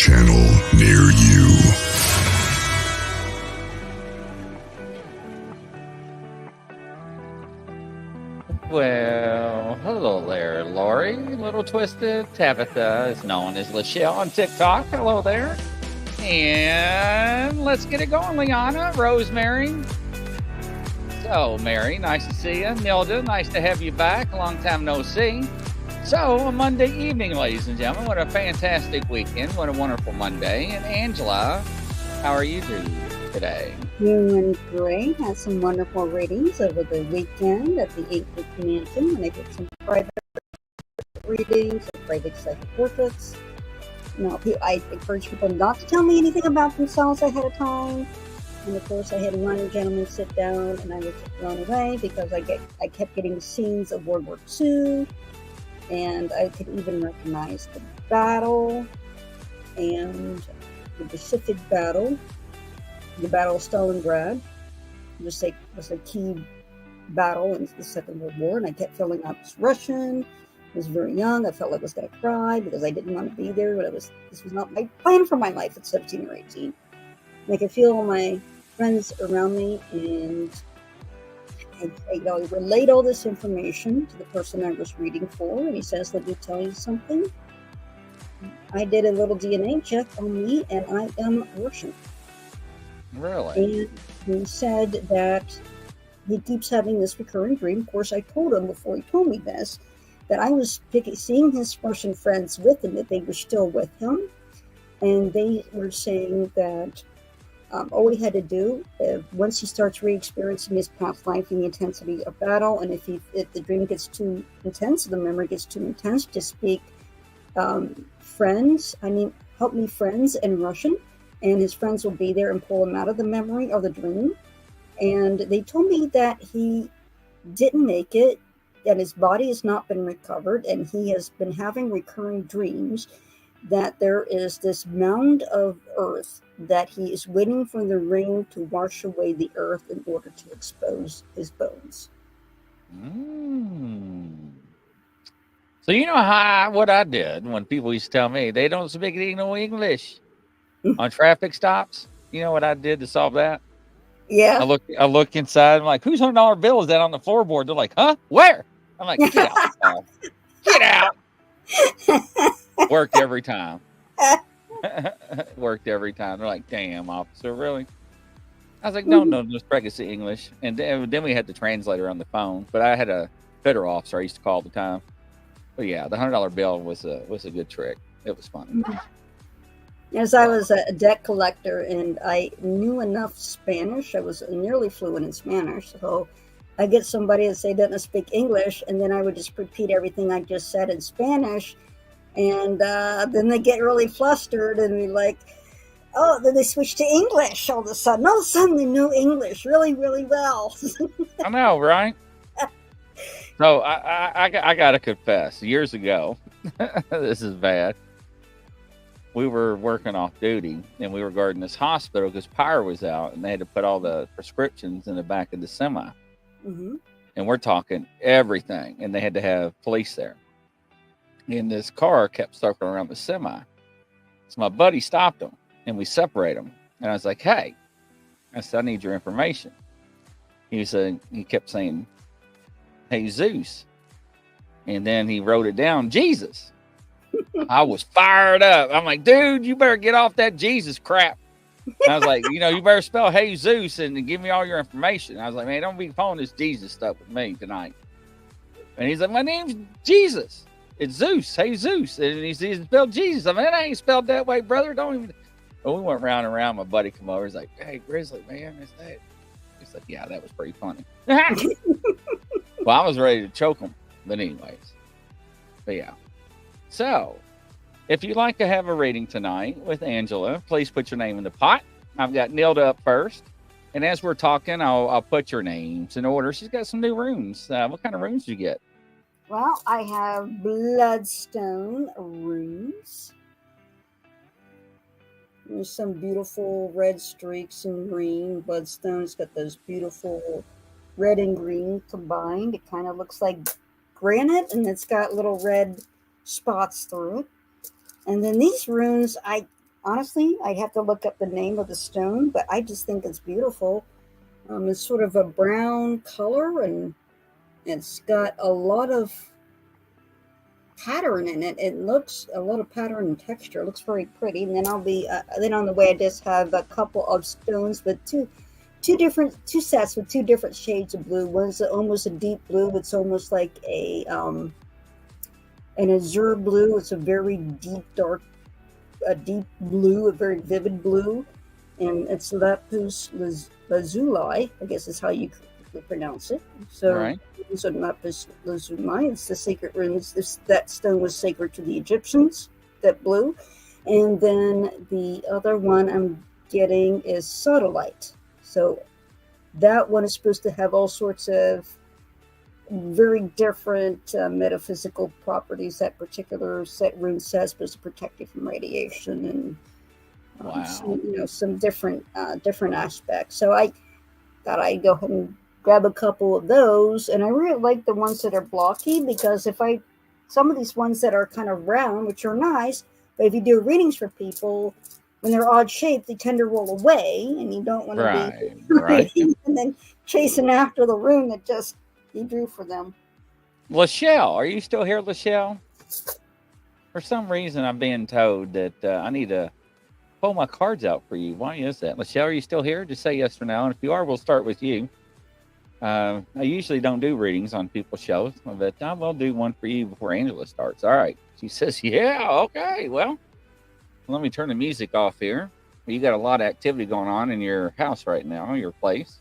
channel near you. Well, hello there, Lori. Little Twisted Tabitha is known as Lachelle on TikTok. Hello there. And let's get it going, Liana, Rosemary. So, Mary, nice to see you. Nilda, nice to have you back. Long time no see. So, a Monday evening, ladies and gentlemen. What a fantastic weekend. What a wonderful Monday. And Angela, how are you doing today? Doing great. Had some wonderful readings over the weekend at the 8th Mansion, and I did some private readings, some private psychic portraits. I encourage people not to tell me anything about themselves ahead of time. And of course, I had one gentleman sit down, and I was blown away because I kept getting scenes of World War II, and I could even recognize the battle and the Pacific Battle. The Battle of Stalingrad was a key battle in the Second World War, and I kept feeling I was Russian. I was very young. I felt like I was going to cry because I didn't want to be there, but this was not my plan for my life at 17 or 18. And I could feel my friends around me, and I relayed all this information to the person I was reading for, and he says, "Let me tell you something. I did a little DNA check on me, and I am Russian." Really? And he said that he keeps having this recurring dream. Of course, I told him before he told me this, that I was seeing his Russian friends with him, that they were still with him. And they were saying that all he had to do, once he starts re-experiencing his past life and the intensity of battle, and if the dream gets too intense, the memory gets too intense, to speak help me friends in Russian. And his friends will be there and pull him out of the memory or the dream. And they told me that he didn't make it, that his body has not been recovered, and he has been having recurring dreams that there is this mound of earth that he is waiting for the rain to wash away the earth in order to expose his bones. So you know what I did when people used to tell me they don't speak no English on traffic stops? You know what I did to solve that? Yeah. I look inside. I'm like, whose $100 bill is that on the floorboard? They're like, huh? Where? I'm like, get out, Paul. Get out. Worked every time. Worked every time. They're like, damn, officer, really? I was like, no, just practice the English. And then we had the translator on the phone. But I had a federal officer I used to call all the time. But yeah, the $100 bill was a good trick. It was funny. As I was a debt collector and I knew enough Spanish, I was nearly fluent in Spanish. So I get somebody that say doesn't speak English, and then I would just repeat everything I just said in Spanish. And then they get really flustered and be like, oh, then they switch to English all of a sudden. All of a sudden they know English really, really well. I know, right? So I got to confess, years ago, this is bad. We were working off duty, and we were guarding this hospital because power was out, and they had to put all the prescriptions in the back of the semi. Mm-hmm. And we're talking everything, and they had to have police there. And this car kept circling around the semi. So my buddy stopped him, and we separated him. And I was like, hey, I said, I need your information. He kept saying, hey, Zeus. And then he wrote it down, Jesus. I was fired up. I'm like, dude, you better get off that Jesus crap. And I was like, you better spell hey Zeus and give me all your information. I was like, man, don't be pulling this Jesus stuff with me tonight. And he's like, my name's Jesus. It's Zeus. Hey Zeus. And he spelled Jesus. I mean, it ain't spelled that way, brother. Don't even. Well, we went round and round. My buddy come over. He's like, hey, Grizzly, man, is that? He's like, yeah, that was pretty funny. Well, I was ready to choke him. But anyways. But yeah. So, if you'd like to have a reading tonight with Angela, please put your name in the pot. I've got Nilda up first. And as we're talking, I'll put your names in order. She's got some new runes. What kind of runes do you get? Well, I have bloodstone runes. There's some beautiful red streaks in green. Bloodstone's got those beautiful red and green combined. It kind of looks like granite, and it's got little red spots through it. And then these runes, I honestly, I have to look up the name of the stone, but I just think it's beautiful. It's sort of a brown color, and it's got a lot of pattern in it. It looks a lot of pattern and texture. It looks very pretty. And then I'll be then on the way. I just have a couple of stones with two sets with two different shades of blue. One's almost a deep blue. It's almost like an azure blue. It's a very deep, dark, a deep blue, a very vivid blue, and it's lapis lazuli. I guess is how you pronounce it. So, Right. so lapis lazuli. It's the sacred runes. That stone was sacred to the Egyptians. That blue, and then the other one I'm getting is sodalite. So that one is supposed to have all sorts of very different metaphysical properties. That particular set rune set is supposed to protect you from radiation and Wow. some different aspects. So I thought I'd go ahead and grab a couple of those, and I really like the ones that are blocky, because some of these ones that are kind of round, which are nice, but if you do readings for people, when they're odd shaped, they tend to roll away, and you don't want to Right. be Right. and then chasing after the rune that just you drew for them. Lachelle, are you still here, Lachelle? For some reason, I'm being told that I need to pull my cards out for you. Why is that? Lachelle, are you still here? Just say yes for now. And if you are, we'll start with you. I usually don't do readings on people's shows, but I will do one for you before Angela starts. All right. She says, yeah, okay. Well, let me turn the music off here. You got a lot of activity going on in your house right now, your place.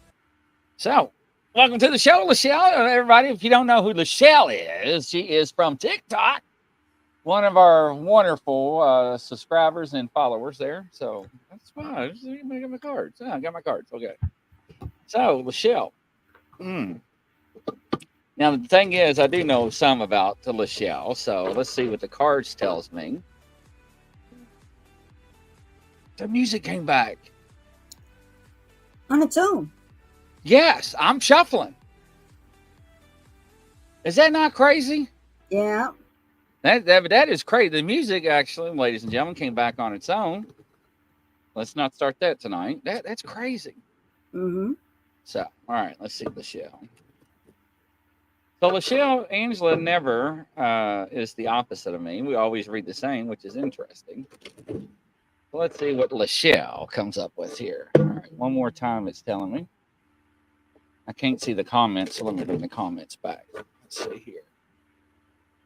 So, welcome to the show, Lachelle. Everybody, if you don't know who Lachelle is, she is from TikTok, one of our wonderful subscribers and followers there. So, that's fine. I got my cards. I got my cards. Okay. So, Lachelle. Now, the thing is, I do know some about Lachelle. So, let's see what the cards tells me. The music came back. On its own. Yes, I'm shuffling. Is that not crazy? Yeah. That is crazy. The music, actually, ladies and gentlemen, came back on its own. Let's not start that tonight. That's crazy. Mm-hmm. So, all right, let's see Lachelle. So Lachelle, Angela never is the opposite of me. We always read the same, which is interesting. So let's see what Lachelle comes up with here. All right, one more time it's telling me. I can't see the comments, so let me bring the comments back. Let's see here.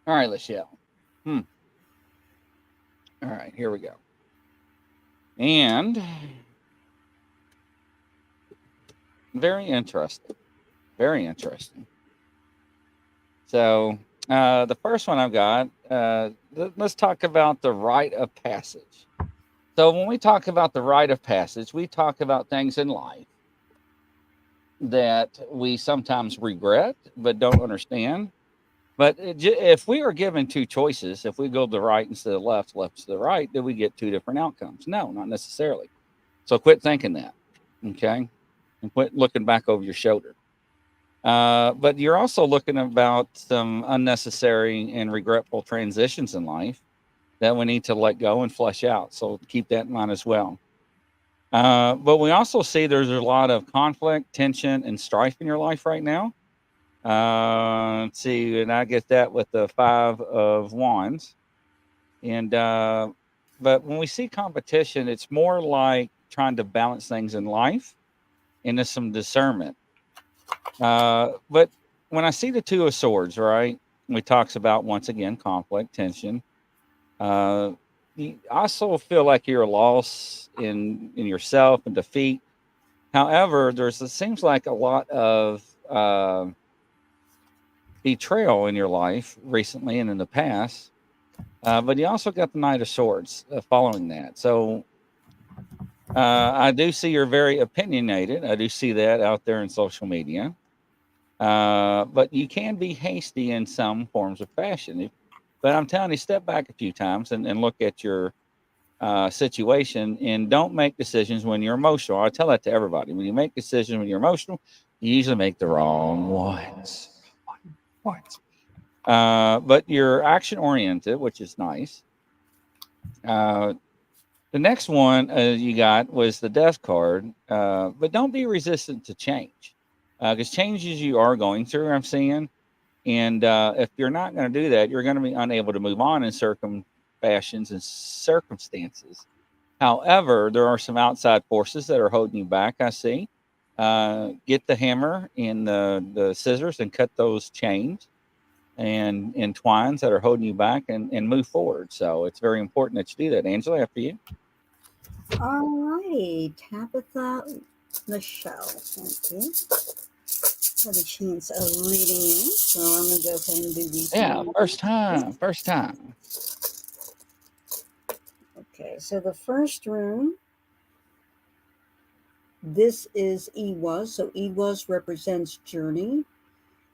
All right, Lachelle. All right, here we go. And very interesting. Very interesting. So the first one I've got, let's talk about the rite of passage. So when we talk about the rite of passage, we talk about things in life that we sometimes regret but don't understand. But if we are given two choices, if we go to the right instead of left to the right, then we get two different outcomes. No, not necessarily. So quit thinking that, okay? And quit looking back over your shoulder. But you're also looking about some unnecessary and regretful transitions in life that we need to let go and flesh out. So keep that in mind as well. But we also see there's a lot of conflict, tension, and strife in your life right now. Let's see, and I get that with the 5 of Wands. And but when we see competition, it's more like trying to balance things in life and there's some discernment. But when I see the 2 of Swords, right, we talks about once again conflict, tension. You also feel like you're a loss in yourself and defeat. However, it seems like a lot of betrayal in your life recently and in the past. But you also got the Knight of Swords following that. So I do see you're very opinionated. I do see that out there in social media. But you can be hasty in some forms of fashion. But I'm telling you, step back a few times and look at your situation and don't make decisions when you're emotional. I tell that to everybody. When you make decisions when you're emotional, you usually make the wrong ones. But you're action oriented, which is nice. The The next one you got was the death card, but don't be resistant to change, because changes you are going through, I'm seeing. And if you're not going to do that, you're going to be unable to move on in fashions and circumstances. However, there are some outside forces that are holding you back, I see. Get the hammer and the scissors and cut those chains and twines that are holding you back, and move forward. So it's very important that you do that. Angela, after you. All righty, Tabitha Michelle, thank you. Had a chance of reading you, so I'm going to go ahead and do these. Yeah, first time. Okay, so the first rune, this is Ewas. So Ewas represents journey.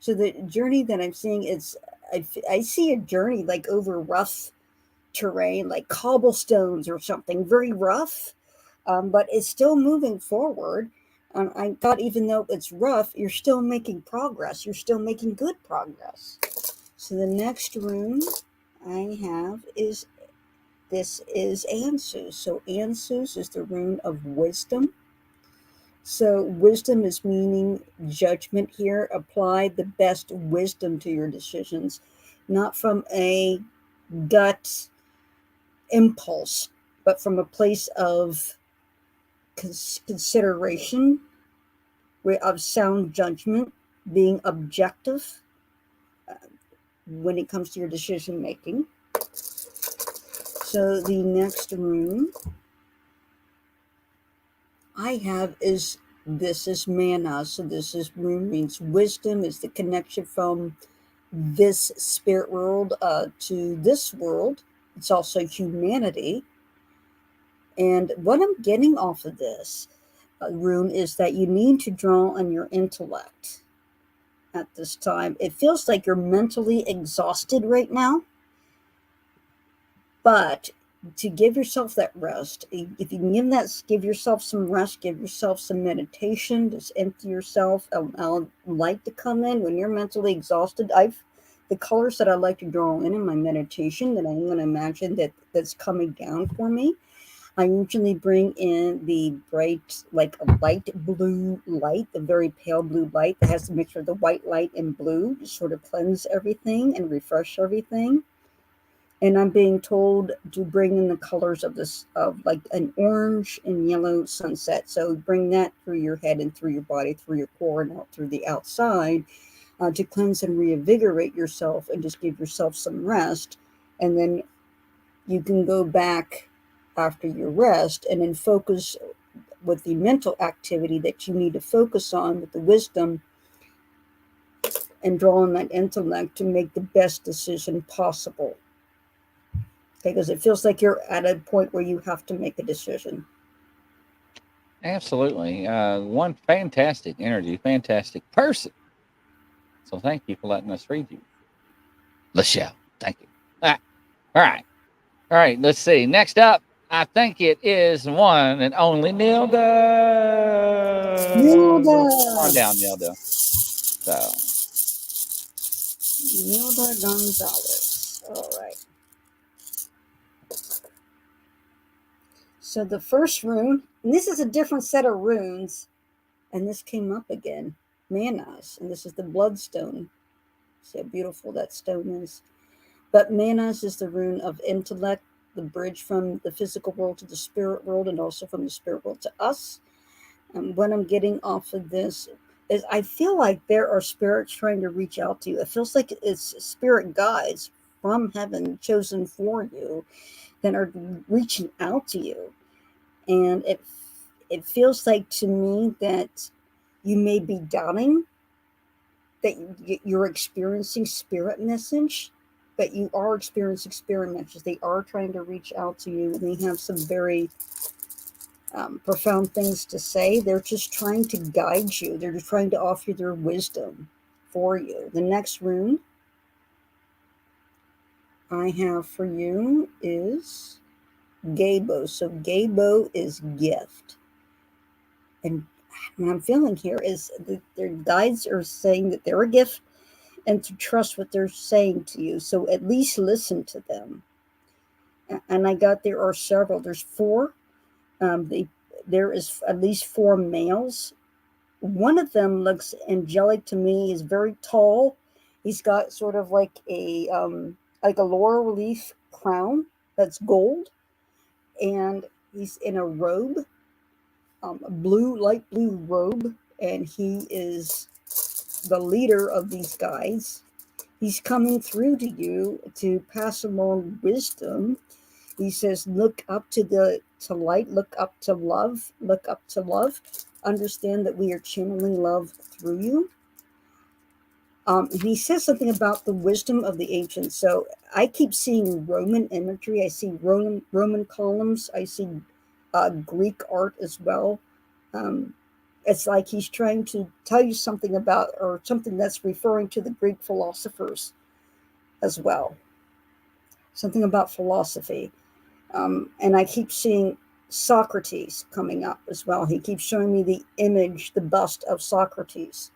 So the journey that I'm seeing is, I see a journey like over rough terrain, like cobblestones or something, very rough, but it's still moving forward. I thought even though it's rough, you're still making progress. You're still making good progress. So the next rune I have is, this is Ansus. So Ansus is the rune of wisdom. So wisdom is meaning judgment here. Apply the best wisdom to your decisions, not from a gut impulse, but from a place of consideration, of sound judgment, being objective when it comes to your decision making. So the next rune I have is, this is mana. So this is rune means wisdom, is the connection from this spirit world to this world. It's also humanity. And what I'm getting off of this rune is that you need to draw on your intellect at this time. It feels like you're mentally exhausted right now, but to give yourself that rest, if you can give yourself some rest, give yourself some meditation, just empty yourself, allow light to come in when you're mentally exhausted. The colors that I like to draw in my meditation, that I'm going to imagine that's coming down for me, I usually bring in the bright, like a light blue light, the very pale blue light that has a mixture of the white light and blue to sort of cleanse everything and refresh everything. And I'm being told to bring in the colors of this, of like an orange and yellow sunset. So bring that through your head and through your body, through your core and out through the outside, to cleanse and reinvigorate yourself and just give yourself some rest. And then you can go back after your rest and then focus with the mental activity that you need to focus on with the wisdom, and draw on that intellect to make the best decision possible. Because it feels like you're at a point where you have to make a decision. Absolutely. One fantastic energy, fantastic person. So thank you for letting us read you. Michelle, thank you. All right. Let's see. Next up, I think it is one and only Nilda. Nilda! On down, Nilda. So, Nilda Gonzalez. All right. So the first rune, and this is a different set of runes, and this came up again, Manas, and this is the bloodstone. See how beautiful that stone is. But Manas is the rune of intellect, the bridge from the physical world to the spirit world, and also from the spirit world to us. And what I'm getting off of this is, I feel like there are spirits trying to reach out to you. It feels like it's spirit guides from heaven chosen for you that are reaching out to you. And it feels like to me that you may be doubting that you're experiencing spirit message, but you are experiencing spirit messages. They are trying to reach out to you, and they have some very profound things to say. They're just trying to guide you. They're just trying to offer their wisdom for you. The next rune I have for you is Gabo. So Gabo is gift. And what I'm feeling here is that their guides are saying that they're a gift and to trust what they're saying to you. So at least listen to them. And I got there are several. There's four. There is at least four males. One of them looks angelic to me. He's very tall. He's got sort of like a laurel leaf crown that's gold, and he's in a robe, a light blue robe, and he is the leader of these guys. He's coming through to you to pass along wisdom. He says, look up to light, look up to love, look up to love. Understand that we are channeling love through you. And he says something about the wisdom of the ancients. So I keep seeing Roman imagery. I see Roman columns. I see Greek art as well. It's like he's trying to tell you something about, or something that's referring to the Greek philosophers as well. Something about philosophy. And I keep seeing Socrates coming up as well. He keeps showing me the image, the bust of Socrates.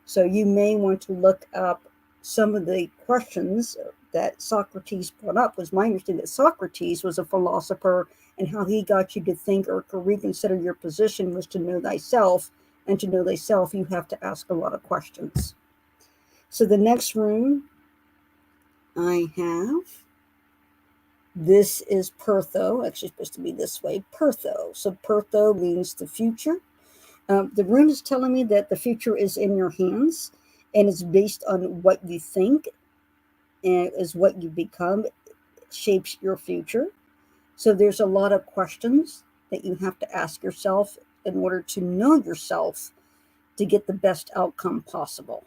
So you may want to look up some of the questions that Socrates brought up. Was my understanding that Socrates was a philosopher, and how he got you to think or to reconsider your position was to know thyself. And to know thyself, you have to ask a lot of questions. So the next room I have, this is Pertho. Actually, it's supposed to be this way, Pertho. So Pertho means the future. The rune is telling me that the future is in your hands, and it's based on what you think, and is what you become shapes your future. So there's a lot of questions that you have to ask yourself in order to know yourself to get the best outcome possible.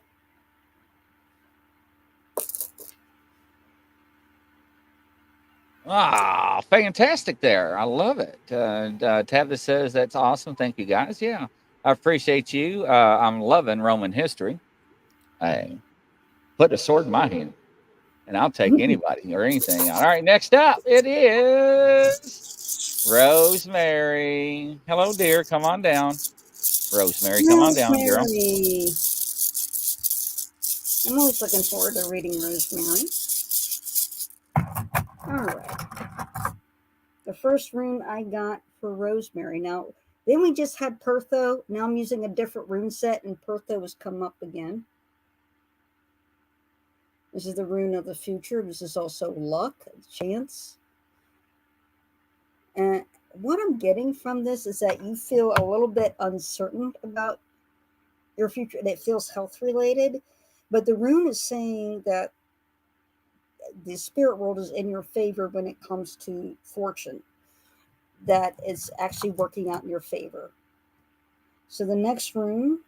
Ah, fantastic there. I love it. Tabitha says that's awesome. Thank you, guys. Yeah, I appreciate you. I'm loving Roman history. I put a sword in my hand, and I'll take anybody or anything. All right, next up, it is Rosemary. Hello, dear. Come on down. Rosemary, come on down, girl. Rosemary. I'm always looking forward to reading Rosemary. All right. The first rune I got for Rosemary. Now, then we just had Pertho. Now I'm using a different rune set, and Pertho has come up again. This is the rune of the future. This is also luck, chance. And what I'm getting from this is that you feel a little bit uncertain about your future, and it feels health related. But the rune is saying that the spirit world is in your favor when it comes to fortune, that it's actually working out in your favor. So the next rune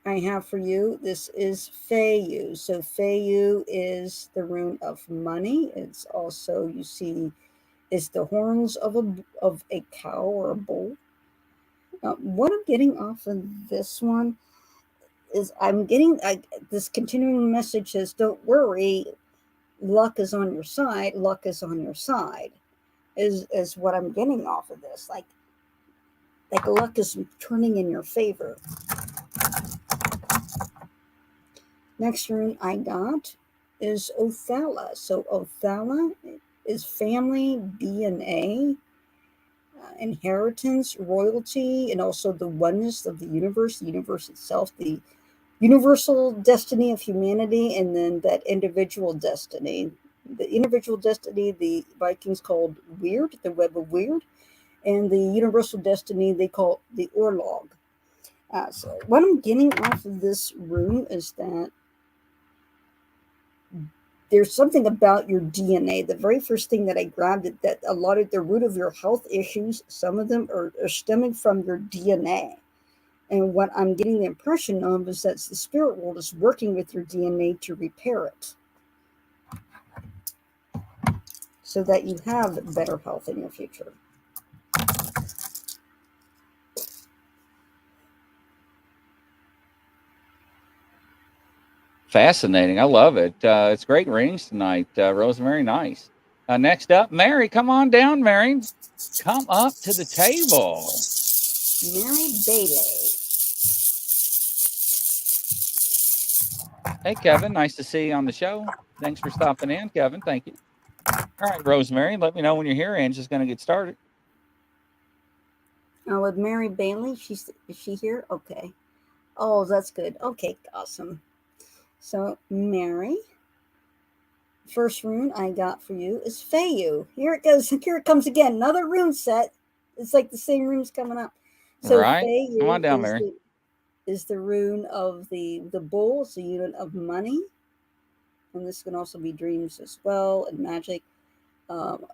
I have for you, this is Feiyu. So Feiyu is the rune of money. It's also, you see, it's the horns of a cow or a bull. What I'm getting off of this one is I'm getting this continuing message says, don't worry, luck is on your side. Luck is on your side is what I'm getting off of this. Like luck is turning in your favor. Next rune I got is Othala. So Othala is family, DNA, inheritance, royalty, and also the oneness of the universe itself, the universal destiny of humanity, and then that individual destiny. The individual destiny, the Vikings called Weird, the web of Weird, and the universal destiny they call the Orlog. So what I'm getting off of this rune is that there's something about your DNA. The very first thing that I grabbed it, that a lot of the root of your health issues, some of them are stemming from your DNA. And what I'm getting the impression of is that the spirit world is working with your DNA to repair it, so that you have better health in your future. Fascinating. I love it. It's great readings tonight, Rosemary. Nice. Next up, Mary. Come on down, Mary. Come up to the table. Mary Bailey. Hey, Kevin. Nice to see you on the show. Thanks for stopping in, Kevin. Thank you. All right, Rosemary, let me know when you're here. Anne's just going to get started. With Mary Bailey, is she here? Okay. Oh, that's good. Okay, awesome. So, Mary, first rune I got for you is Feyu. Here it goes. Here it comes again. Another rune set. It's like the same runes coming up. So, Right. Feyu Come on down, Mary. is the rune of the bull. It's the unit of money. And this can also be dreams as well and magic. Um,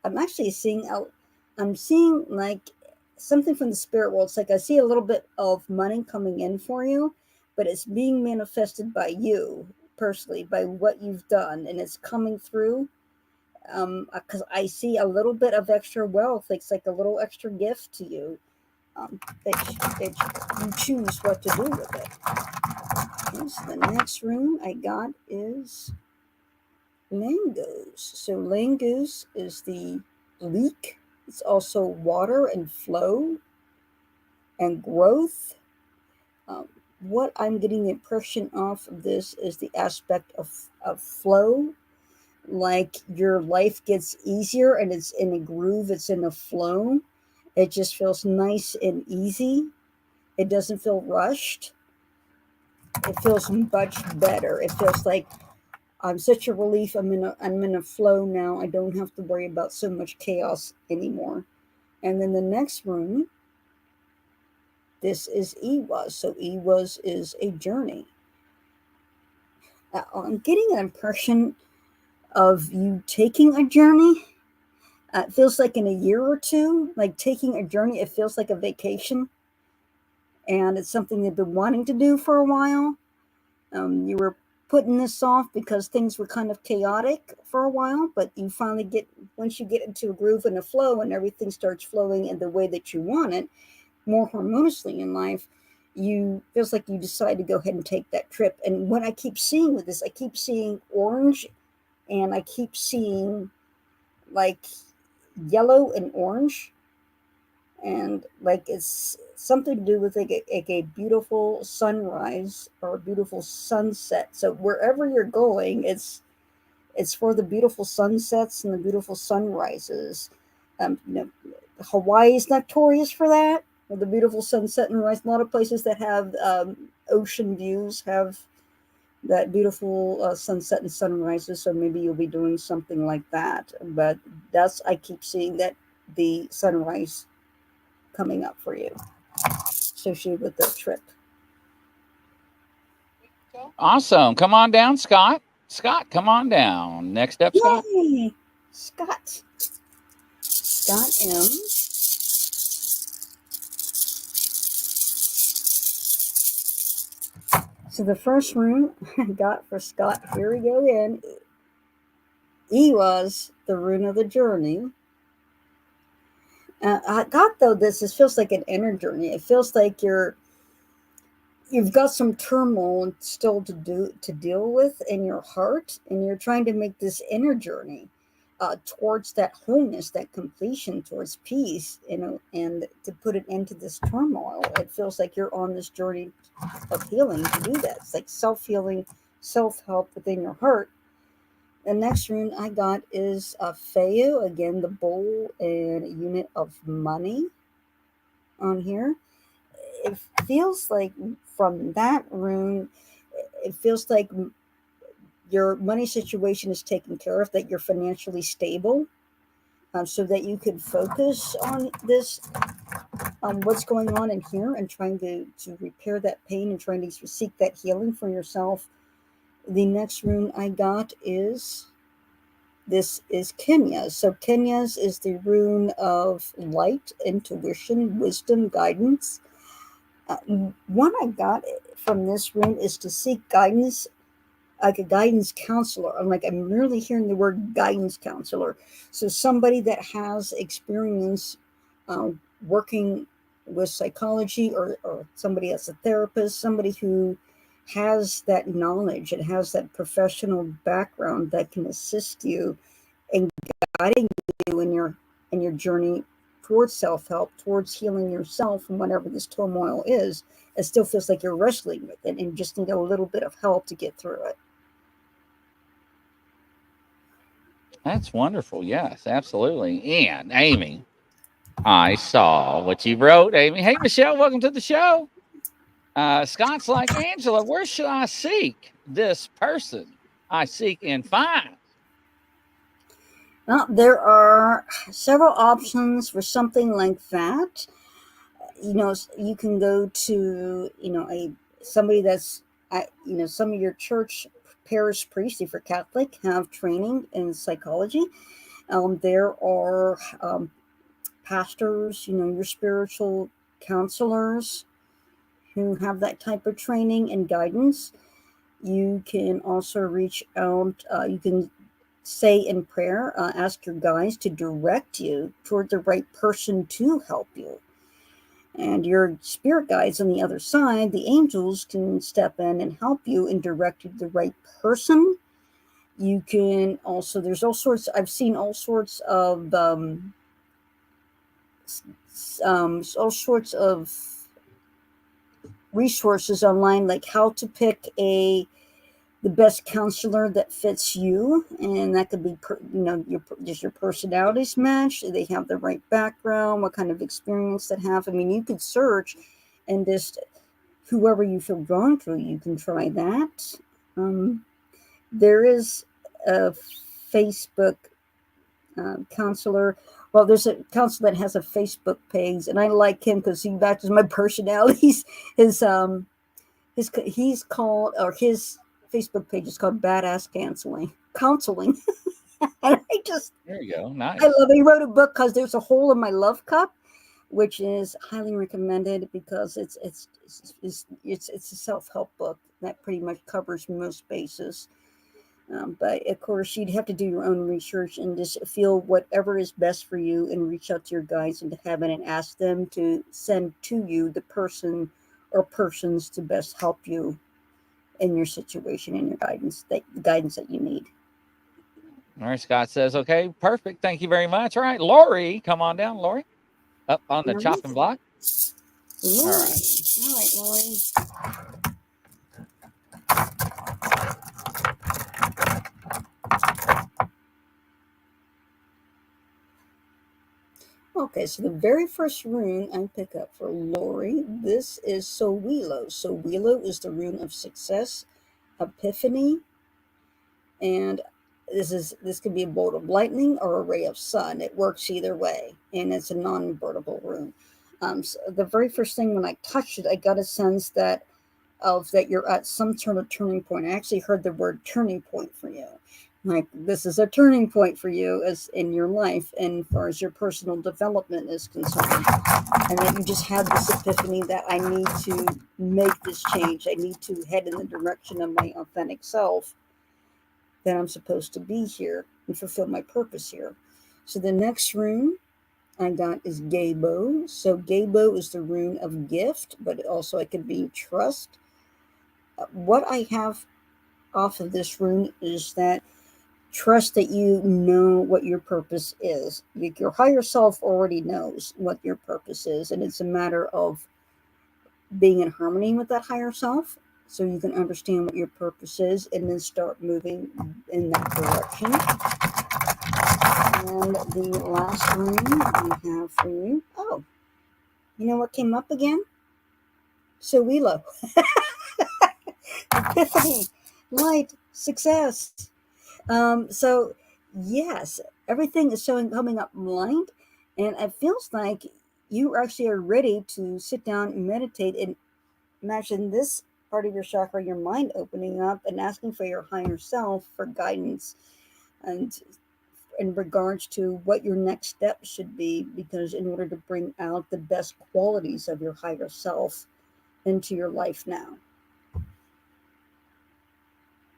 I'm actually seeing out. I'm seeing like something from the spirit world. It's like I see a little bit of money coming in for you, but it's being manifested by you personally, by what you've done, and it's coming through. Because I see a little bit of extra wealth. It's like a little extra gift to you. That you choose what to do with it. Okay, so the next rune I got is Langoose. So Langoose is the leak. It's also water and flow and growth. What I'm getting the impression of this is the aspect of flow. Like your life gets easier and it's in a groove, it's in a flow. It just feels nice and easy. It doesn't feel rushed. It feels much better. It feels like I'm such a relief. I'm in a flow now. I don't have to worry about so much chaos anymore. And then the next room, this is Ewas. So Ewas is a journey. I'm getting an impression of you taking a journey. It feels like in a year or two, like taking a journey, it feels like a vacation. And it's something you've been wanting to do for a while. You were putting this off because things were kind of chaotic for a while, but you finally once you get into a groove and a flow and everything starts flowing in the way that you want it, more harmoniously in life, feels like you decide to go ahead and take that trip. And what I keep seeing with this, I keep seeing orange and I keep seeing like yellow and orange, and like it's something to do with like a beautiful sunrise or a beautiful sunset. So wherever you're going, it's for the beautiful sunsets and the beautiful sunrises. Hawaii is notorious for that, with the beautiful sunset and rise. A lot of places that have ocean views have that beautiful sunset and sunrises. So maybe you'll be doing something like that. But I keep seeing that the sunrise coming up for you, associated with the trip. Awesome. Come on down, Scott. Scott, come on down. Next up, Scott. Yay! Scott M. So the first rune I got for Scott, here we go in. E was the rune of the journey. I got though this feels like an inner journey. It feels like you've got some turmoil still to deal with in your heart, and you're trying to make this inner journey towards that wholeness, that completion, towards peace, and to put it into this turmoil. It feels like you're on this journey of healing to do that. It's like self-healing, self-help within your heart. The next rune I got is Feyu, again, the bull and a unit of money on here. It feels like from that rune, it feels like your money situation is taken care of, that you're financially stable, so that you can focus on this, what's going on in here, and trying to repair that pain and trying to seek that healing for yourself. The next rune I got is Kenya's. So Kenya's is the rune of light, intuition, wisdom, guidance. What I got from this rune is to seek guidance, like a guidance counselor. I'm really hearing the word guidance counselor. So somebody that has experience working with psychology, or somebody that's a therapist, somebody who has that knowledge and has that professional background that can assist you in guiding you in your journey towards self-help, towards healing yourself from whatever this turmoil is. It still feels like you're wrestling with it and just need a little bit of help to get through it. That's wonderful. Yes, absolutely. And Amy, I saw what you wrote, Amy. Hey, Michelle, welcome to the show. Scott's like, Angela, where should I seek this person I seek and find? Well, there are several options for something like that. You can go to, a somebody that's, some of your church parish priests, if you're Catholic, have training in psychology. There are pastors, your spiritual counselors who have that type of training and guidance. You can also reach out, you can say in prayer, ask your guides to direct you toward the right person to help you. And your spirit guides on the other side, the angels, can step in and help you and direct you to the right person. You can also, there's all sorts, I've seen all sorts of, all sorts of resources online, like how to pick the best counselor that fits you, and that could be does your personalities match, do they have the right background, what kind of experience they have. I mean, you could search and just whoever you feel drawn to, you can try that. There is a Facebook counselor. Well, there's a counselor that has a Facebook page, and I like him because he matches my personalities. He's called, or his Facebook page is called Badass Counseling. And There you go. Nice. I love it. He wrote a book because there's a hole in my love cup, which is highly recommended because it's a self-help book that pretty much covers most bases. But of course, you'd have to do your own research and just feel whatever is best for you, and reach out to your guides into heaven and ask them to send to you the person or persons to best help you in your situation and your guidance, the guidance that you need. All right. Scott says, okay, perfect. Thank you very much. All right. Lori, come on down, Lori. Up on the chopping block. Lori. All right, Lori. Okay, so the very first rune I pick up for Lori, this is Sowilo. Sowilo is the rune of success, epiphany, and this could be a bolt of lightning or a ray of sun. It works either way, and it's a non-invertible rune. So the very first thing when I touched it, I got a sense that you're at some sort of turning point. I actually heard the word turning point for you. Like, this is a turning point for you as in your life and as far as your personal development is concerned. And that you just had this epiphany that I need to make this change. I need to head in the direction of my authentic self, that I'm supposed to be here and fulfill my purpose here. So the next rune I got is Gabo. So Gabo is the rune of gift, but also it could be trust. What I have off of this rune is that trust that you know what your purpose is. Your higher self already knows what your purpose is, and it's a matter of being in harmony with that higher self so you can understand what your purpose is and then start moving in that direction. And the last rune I have for you. Oh, you know what came up again? Sowilo. Epiphany, light, success. So yes, everything is coming up blind, and it feels like you actually are ready to sit down and meditate and imagine this part of your chakra, your mind opening up and asking for your higher self for guidance and in regards to what your next step should be, because in order to bring out the best qualities of your higher self into your life now.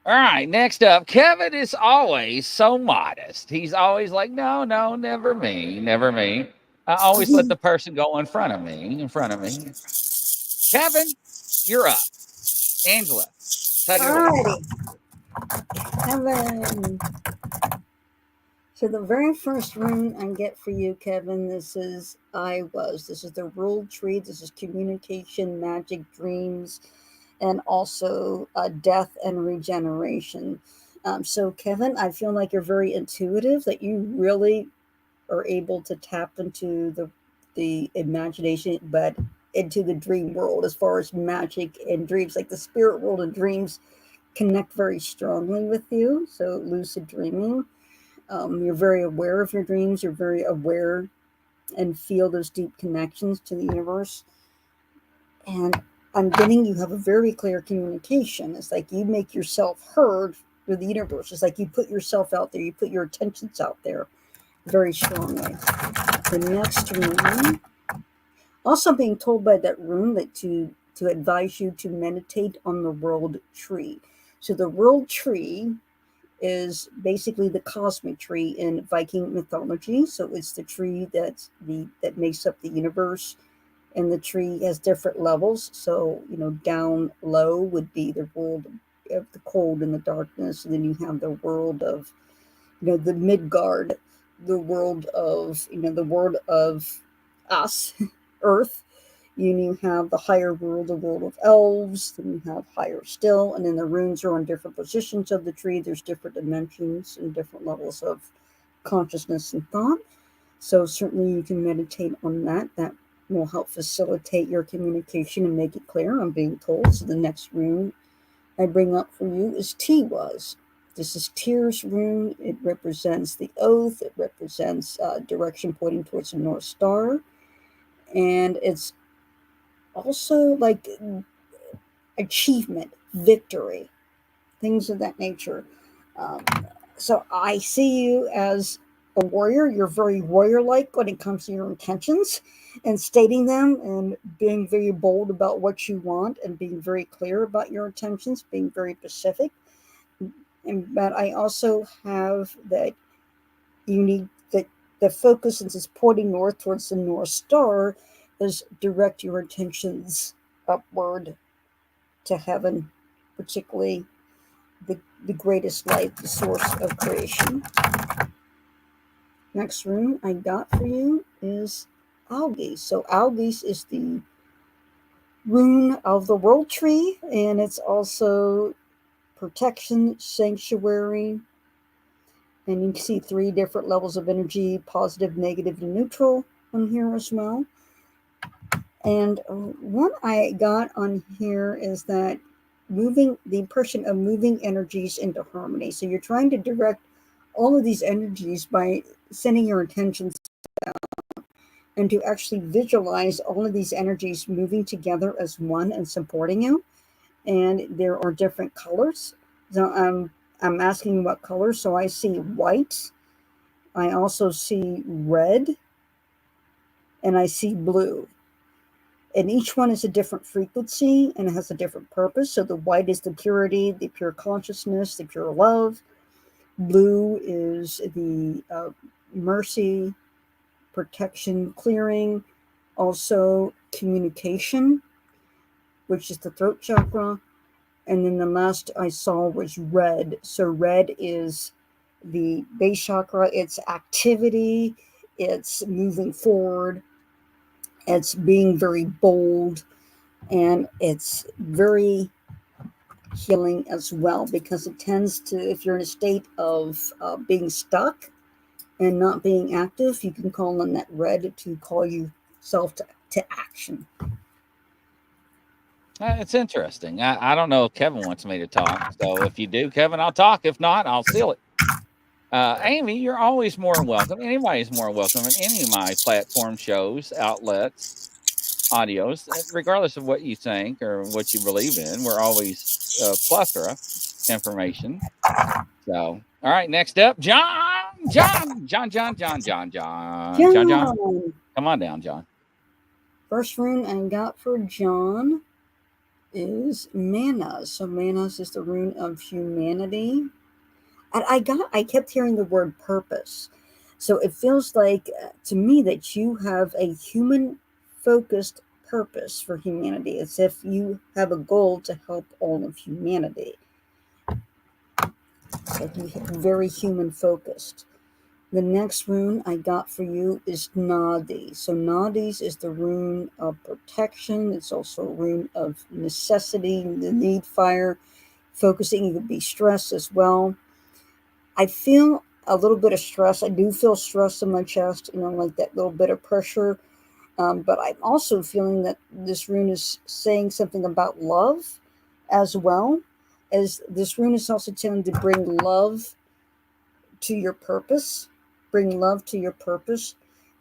All right, next up, Kevin is always so modest. He's always like, no, never me, never me. I always let the person go in front of me, Kevin, you're up. Angela, take it away. Kevin. So the very first rune I get for you, Kevin, this is the ruled tree. This is communication, magic, dreams, and also death and regeneration. So Kevin, I feel like you're very intuitive, that you really are able to tap into the imagination, but into the dream world as far as magic and dreams. Like the spirit world and dreams connect very strongly with you. So lucid dreaming, you're very aware of your dreams. You're very aware and feel those deep connections to the universe. And I'm getting you have a very clear communication. It's like you make yourself heard through the universe. It's like you put yourself out there. You put your intentions out there very strongly. The next room, also being told by that room that to advise you to meditate on the world tree. So the world tree is basically the cosmic tree in Viking mythology. So it's the tree that makes up the universe, and the tree has different levels. So down low would be the world of the cold and the darkness, and then you have the world of the Midgard, the world of us, Earth. You have the higher world, the world of elves, then you have higher still, and then the runes are on different positions of the tree. There's different dimensions and different levels of consciousness and thought. So certainly you can meditate on that. That will help facilitate your communication and make it clear, I'm being told. So the next rune I bring up for you is Tiwaz. This is Tyr's rune. It represents the oath. It represents direction pointing towards the North Star. And it's also like achievement, victory, things of that nature. Um, so I see you as a warrior. You're very warrior-like when it comes to your intentions and stating them and being very bold about what you want and being very clear about your intentions, being very specific. But I also have that you need that the focus, since it's pointing north towards the North Star, is direct your intentions upward to heaven, particularly the greatest light, the source of creation. Next rune I got for you is Algae. So Algae is the rune of the world tree, and it's also protection, sanctuary, and you can see 3 different levels of energy: positive, negative, and neutral on here as well. And what I got on here is that the impression of moving energies into harmony. So you're trying to direct all of these energies by sending your intentions out, and to actually visualize all of these energies moving together as one and supporting you. And there are different colors. So I'm asking what colors. So I see white. I also see red, and I see blue. And each one is a different frequency and it has a different purpose. So the white is the purity, the pure consciousness, the pure love. Blue is the mercy, protection, clearing, also communication, which is the throat chakra. And then the last I saw was red. So red is the base chakra. It's activity, it's moving forward, it's being very bold, and it's very healing as well, because it tends to, if you're in a state of being stuck and not being active, you can call on that red to call yourself to action. It's interesting. I don't know if Kevin wants me to talk. So if you do, Kevin, I'll talk. If not, I'll seal it. Amy, you're always more than welcome. Anybody's more welcome in any of my platform shows, outlets, audios, regardless of what you think or what you believe in. We're always plethora information. So, all right, next up, John. Come on down, John. First rune I got for John is Manas. So Manas is the rune of humanity. And I kept hearing the word purpose. So it feels like to me that you have a human focused purpose for humanity. It's if you have a goal to help all of humanity. So you're very human focused. The next rune I got for you is Nadi. So Nadis is the rune of protection. It's also a rune of necessity, the need fire, focusing. You could be stressed as well. I feel a little bit of stress. I do feel stress in my chest, like that little bit of pressure. But I'm also feeling that this rune is saying something about love as well. As this rune is also telling to bring love to your purpose, bring love to your purpose,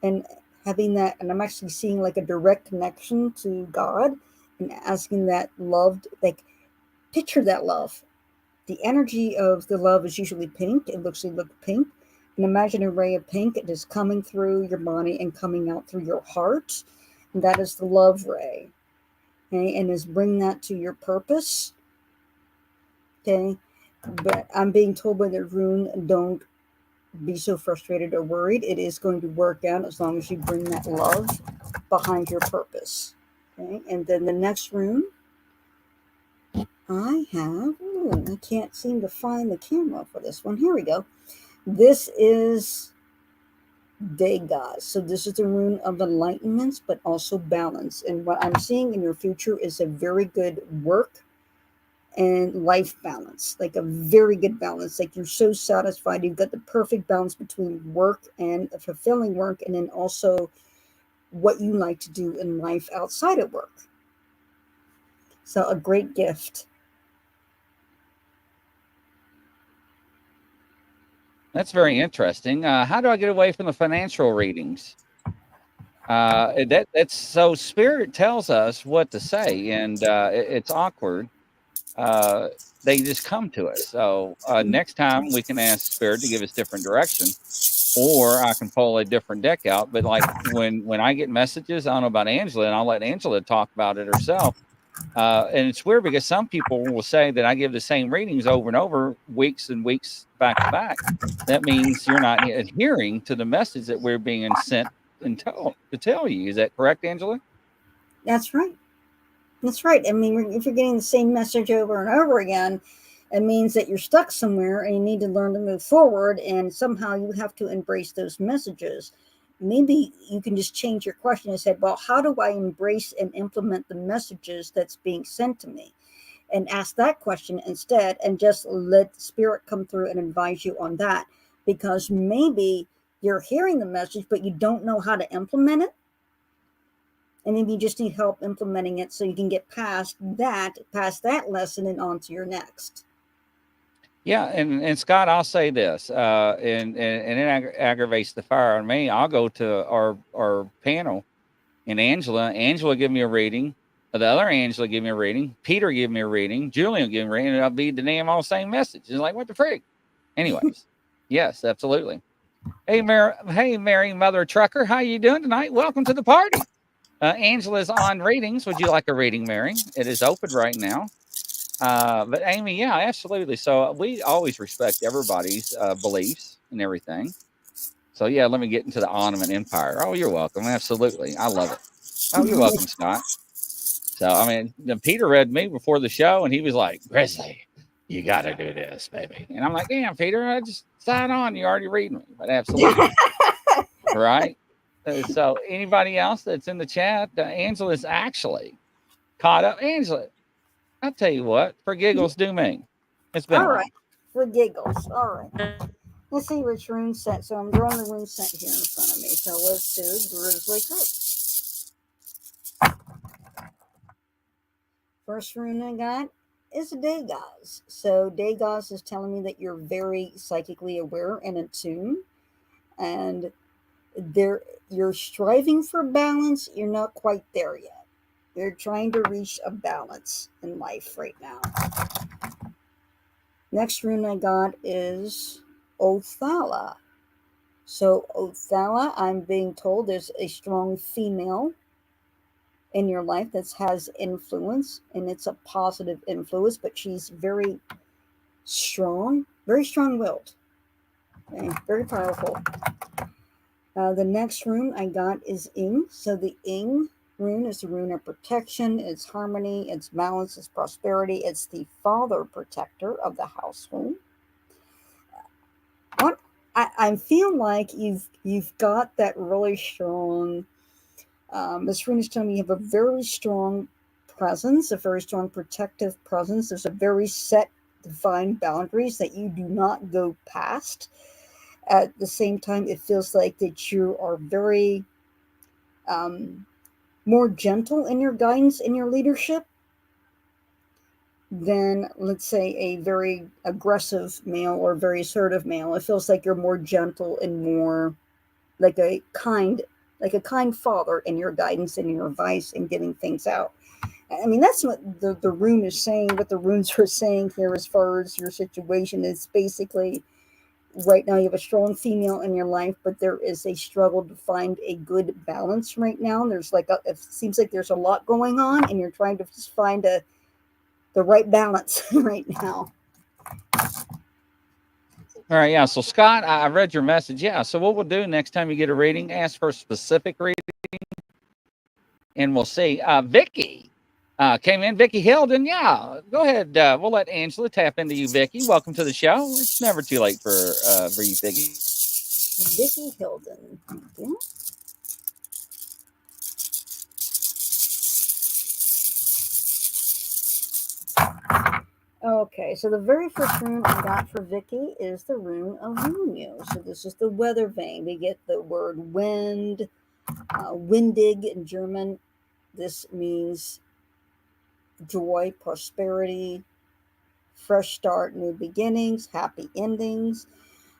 and having that. And I'm actually seeing like a direct connection to God and asking that love, like picture that love. The energy of the love is usually pink. It looks pink. And imagine a ray of pink. It is coming through your body and coming out through your heart. And that is the love ray. Okay, and is bring that to your purpose. Okay, but I'm being told by the rune, don't be so frustrated or worried. It is going to work out as long as you bring that love behind your purpose. Okay, and then the next rune I have, I can't seem to find the camera for this one. Here we go. This is Degas. So this is the rune of enlightenment, but also balance. And what I'm seeing in your future is a very good work and life balance, like a very good balance. Like you're so satisfied. You've got the perfect balance between work and fulfilling work, and then also what you like to do in life outside of work. So a great gift. That's very interesting. How do I get away from the financial readings? That's so spirit tells us what to say, and it's awkward. They just come to us. So next time we can ask spirit to give us different direction, or I can pull a different deck out. But like when I get messages, I don't know about Angela, and I'll let Angela talk about it herself. And it's weird because some people will say that I give the same readings over and over, weeks and weeks back to back. That means you're not adhering to the message that we're being sent and to tell you. Is that correct, Angela? That's right. That's right. I mean, if you're getting the same message over and over again, it means that you're stuck somewhere and you need to learn to move forward. And somehow you have to embrace those messages. Maybe you can just change your question and say, well, how do I embrace and implement the messages that's being sent to me? And ask that question instead, and just let spirit come through and advise you on that. Because maybe you're hearing the message, but you don't know how to implement it. And then you just need help implementing it so you can get past that lesson and on to your next. Yeah, and Scott, I'll say this, and it aggravates the fire on me. I'll go to our panel, and Angela give me a reading. The other Angela give me a reading. Peter give me a reading. Julian give me a reading. And I'll be the damn all same message. It's like, what the frig? Anyways, yes, absolutely. Hey, Mary Mother Trucker, how you doing tonight? Welcome to the party. Angela's on readings. Would you like a reading, Mary? It is open right now. But Amy, yeah, absolutely. So we always respect everybody's beliefs and everything. So yeah, let me get into the Ottoman Empire. Oh, you're welcome. Absolutely. I love it. Oh, you're welcome, Scott. So, I mean, Peter read me before the show and he was like, Grizzly, you got to do this, baby. And I'm like, damn, Peter, I just sign on. You already read me. But absolutely. Right. So anybody else that's in the chat, Angela's actually caught up. Angela, I'll tell you what, for giggles, do me. It's been all right. For giggles. All right. Let's see which rune set. So I'm drawing the rune set here in front of me. So let's do Grizzly Coat. First rune I got is Degas. So Degas is telling me that you're very psychically aware and attuned, and you're striving for balance. You're not quite there yet. You're trying to reach a balance in life right now. Next rune I got is Othala. So Othala, I'm being told there's a strong female in your life that has influence, and it's a positive influence, but she's very strong-willed, okay? Very powerful. The next rune I got is Ing. So the Ing rune is the rune of protection, it's harmony, it's balance, it's prosperity, it's the father protector of the household. I feel like you've got that really strong. This rune is telling me you have a very strong presence, a very strong protective presence. There's a very set defined boundaries that you do not go past. At the same time, it feels like that you are very more gentle in your guidance and your leadership than, let's say, a very aggressive male or very assertive male. It feels like you're more gentle and more like a kind father in your guidance and your advice and giving things out. I mean, that's what the rune is saying. What the runes are saying here, as far as your situation, is basically right now you have a strong female in your life, but there is a struggle to find a good balance right now. There's it seems like there's a lot going on, and you're trying to just find the right balance right now. All right, yeah. So Scott, I read your message. Yeah. So what we'll do next time you get a reading, ask for a specific reading, and we'll see. Vicky came in. Vicky Hilden. Yeah. Go ahead. We'll let Angela tap into you, Vicky. Welcome to the show. It's never too late for you, Vicky. Vicky Hilden. Thank you. Okay, so the very first rune I got for Vicky is the rune of Munyu. So this is the weather vane. We get the word wind, windig in German. This means joy, prosperity, fresh start, new beginnings, happy endings.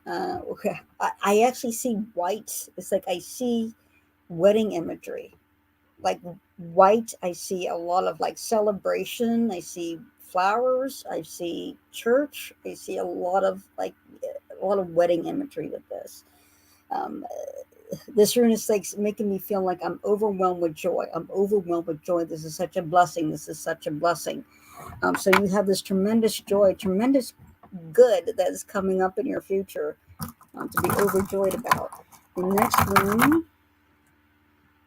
Okay. I actually see white. It's like I see wedding imagery. Like white, I see a lot of like celebration. I see flowers. I see church. I see a lot of wedding imagery with this. Um, this rune is like making me feel like I'm overwhelmed with joy. I'm overwhelmed with joy. This is such a blessing. This is such a blessing. So you have this tremendous joy, tremendous good that is coming up in your future to be overjoyed about. The next rune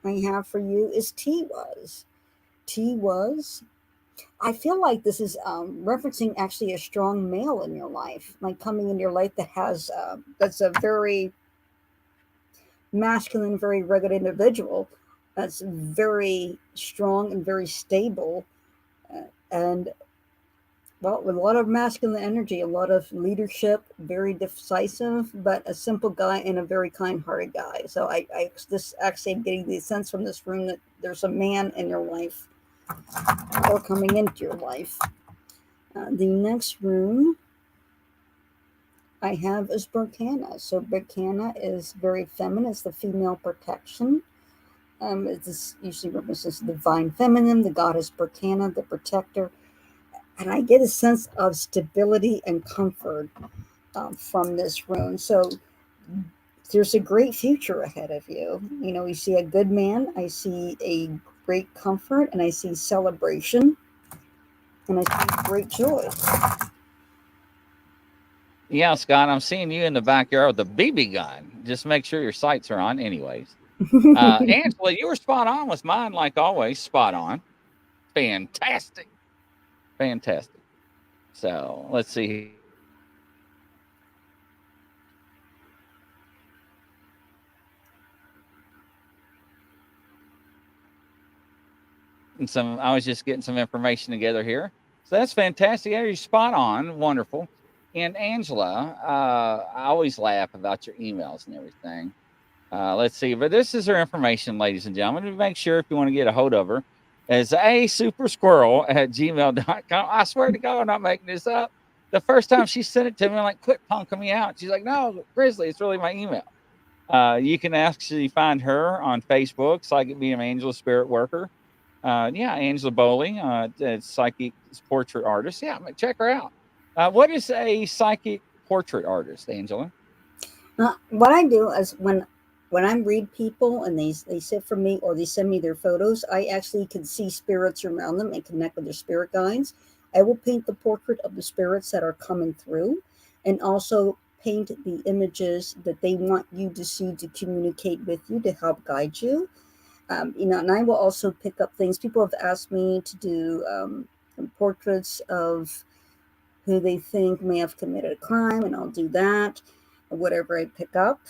I have for you is T was. T was. I feel like this is referencing actually a strong male in your life, like coming in your life that has that's a very masculine, very rugged individual that's very strong and very stable, and well, with a lot of masculine energy, a lot of leadership, very decisive, but a simple guy and a very kind-hearted guy. So I this actually am getting the sense from this room that there's a man in your life or coming into your life. The next rune I have is Berkana. So Berkana is very feminine. It's the female protection. This usually represents the divine feminine, the goddess Berkana, the protector. And I get a sense of stability and comfort from this rune. So there's a great future ahead of you. You know, you see a good man, I see a great comfort, and I see celebration, and I see great joy. Yeah, Scott, I'm seeing you in the backyard with a BB gun. Just make sure your sights are on, anyways. Angela, you were spot on with mine, like always. Spot on. Fantastic. Fantastic. So let's see. And I was just getting some information together here. So that's fantastic. Yeah, you're spot on. Wonderful. And Angela, I always laugh about your emails and everything. Let's see. But this is her information, ladies and gentlemen. Make sure if you want to get a hold of her, it's asupersquirrel@gmail.com. I swear to God, I'm not making this up. The first time she sent it to me, I'm like, quit punking me out. She's like, no, Grizzly, it's really my email. You can actually find her on Facebook, Psychic Medium Angela Spirit Worker. Yeah, Angela Bowley, psychic portrait artist. Yeah, check her out. What is a psychic portrait artist, Angela? What I do is when I read people and they sit for me or they send me their photos, I actually can see spirits around them and connect with their spirit guides. I will paint the portrait of the spirits that are coming through, and also paint the images that they want you to see to communicate with you to help guide you. And I will also pick up things. People have asked me to do portraits of who they think may have committed a crime, and I'll do that. Whatever I pick up,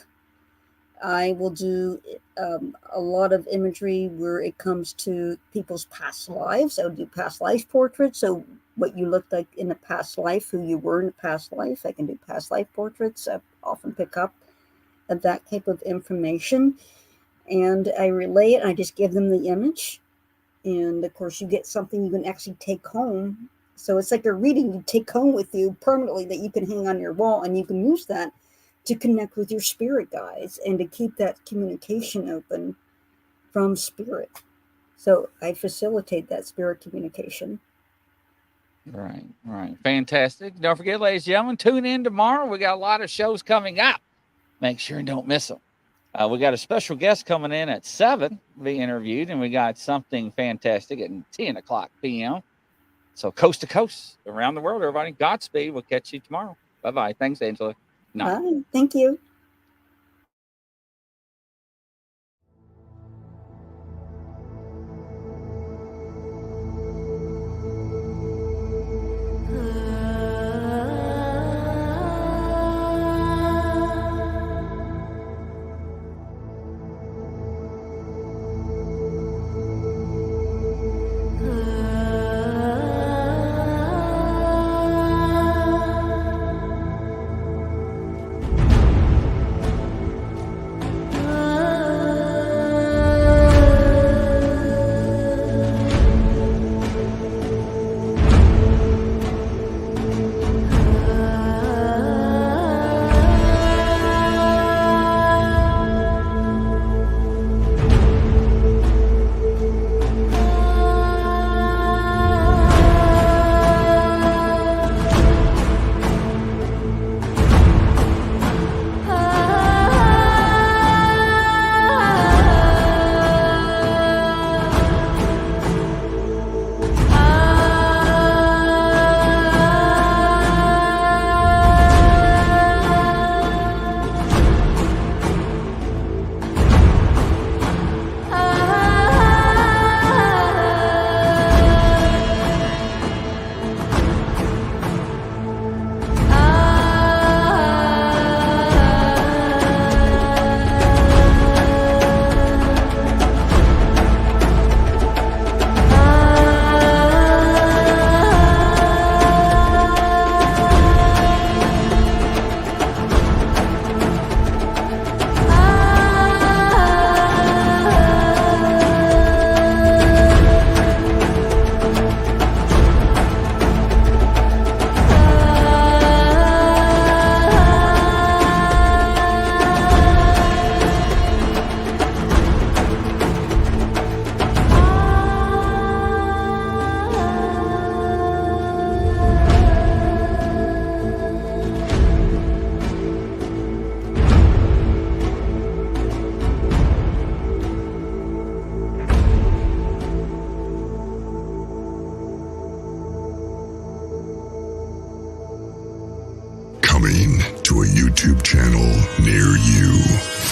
I will do a lot of imagery where it comes to people's past lives. I will do past life portraits. So what you looked like in a past life, who you were in a past life. I can do past life portraits. I often pick up that type of information, and I relay it. And I just give them the image, and of course you get something you can actually take home. So it's like a reading you take home with you permanently that you can hang on your wall, and you can use that to connect with your spirit guides and to keep that communication open from spirit. So I facilitate that spirit communication. Right. Fantastic. Don't forget, ladies and gentlemen, tune in tomorrow. We got a lot of shows coming up. Make sure and don't miss them. We got a special guest coming in at 7 to be interviewed, and we got something fantastic at 10 o'clock p.m. So coast to coast around the world, everybody. Godspeed. We'll catch you tomorrow. Bye-bye. Thanks, Angela. Bye. Thank you. Coming to a YouTube channel near you.